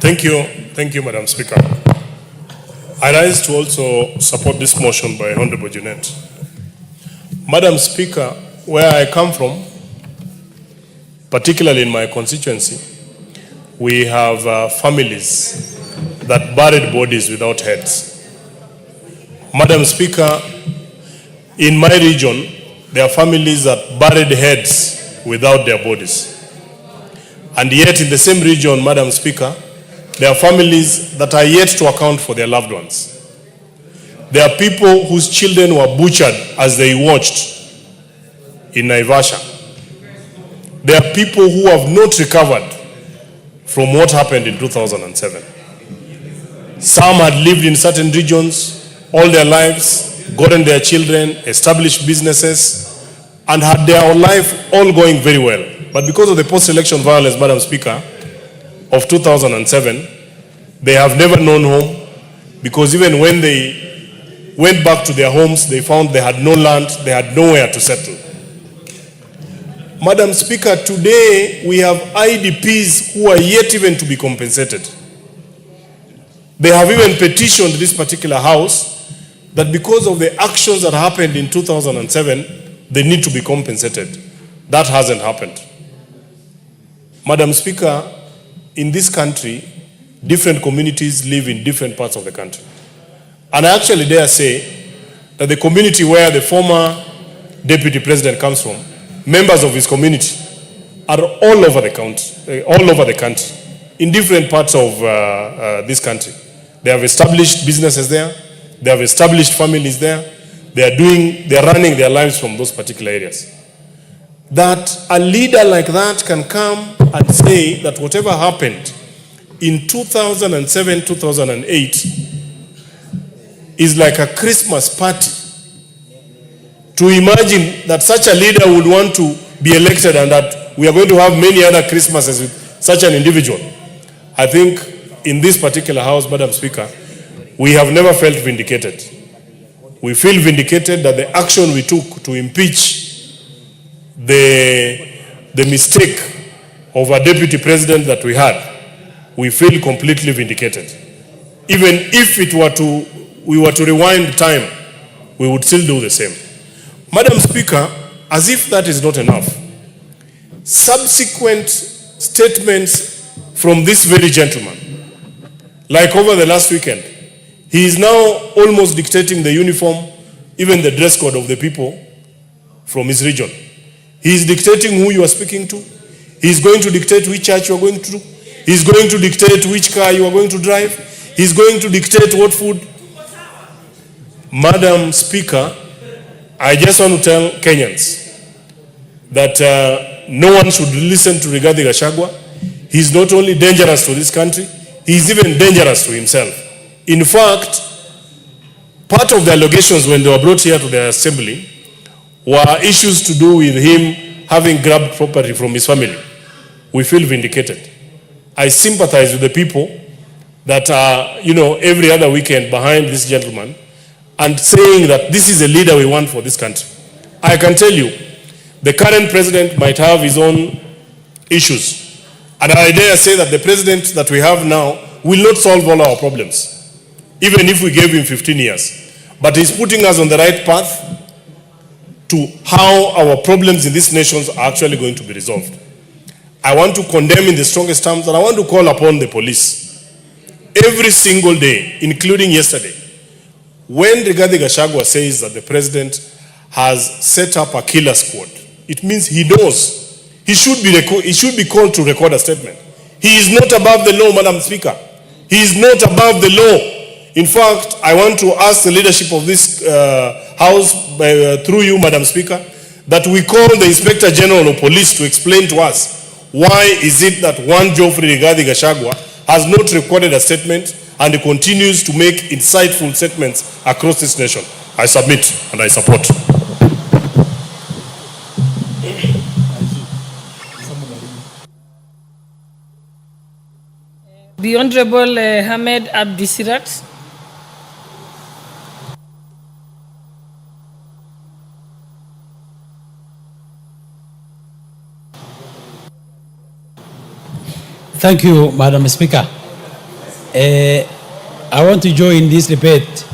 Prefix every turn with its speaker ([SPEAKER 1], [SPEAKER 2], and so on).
[SPEAKER 1] Thank you, Madam Speaker. I rise to also support this motion by Honorable Jeanette. Madam Speaker, where I come from, particularly in my constituency, we have families that buried bodies without heads. Madam Speaker, in my region, there are families that buried heads without their bodies. And yet in the same region, Madam Speaker, there are families that are yet to account for their loved ones. There are people whose children were butchered as they watched in Naivasha. There are people who have not recovered from what happened in 2007. Some had lived in certain regions all their lives, gotten their children, established businesses, and had their life all going very well. But because of the post-election violence, Madam Speaker, of 2007, they have never known home, because even when they went back to their homes, they found they had no land, they had nowhere to settle. Madam Speaker, today we have IDPs who are yet even to be compensated. They have even petitioned this particular house that because of the actions that happened in 2007, they need to be compensated. That hasn't happened. Madam Speaker, in this country, different communities live in different parts of the country. And I actually dare say that the community where the former deputy president comes from, members of his community are all over the country, in different parts of this country. They have established businesses there. They have established families there. They are running their lives from those particular areas. That a leader like that can come and say that whatever happened in 2007, 2008 is like a Christmas party. To imagine that such a leader would want to be elected and that we are going to have many other Christmases with such an individual. I think in this particular house, Madam Speaker, we have never felt vindicated. We feel vindicated that the action we took to impeach the mistake of a deputy president that we had, we feel completely vindicated. Even if we were to rewind time, we would still do the same. Madam Speaker, as if that is not enough, subsequent statements from this very gentleman, like over the last weekend, he is now almost dictating the uniform, even the dress code of the people from his region. He is dictating who you are speaking to. He is going to dictate which church you are going to. He is going to dictate which car you are going to drive. He is going to dictate what food. Madam Speaker, I just want to tell Kenyans that no one should listen to Rigathi Gachagua. He is not only dangerous to this country, he is even dangerous to himself. In fact, part of the allegations when they were brought here to the assembly were issues to do with him having grabbed property from his family. We feel vindicated. I sympathize with the people that are, every other weekend behind this gentleman and saying that this is a leader we want for this country. I can tell you, the current president might have his own issues. And I dare say that the president that we have now will not solve all our problems, even if we gave him 15 years. But he's putting us on the right path to how our problems in this nation are actually going to be resolved. I want to condemn in the strongest terms, and I want to call upon the police every single day, including yesterday, when Rigathi Gachagua says that the president has set up a killer squad, it means he knows. He should be called to record a statement. He is not above the law, Madam Speaker. He is not above the law. In fact, I want to ask the leadership of this House, through you, Madam Speaker, that we call the Inspector General of Police to explain to us why is it that one Geoffrey Rigathi Gachagua has not recorded a statement and continues to make insightful statements across this nation. I submit and I support.
[SPEAKER 2] The Honorable Hamed Abdisirat.
[SPEAKER 3] Thank you, Madam Speaker. I want to join this debate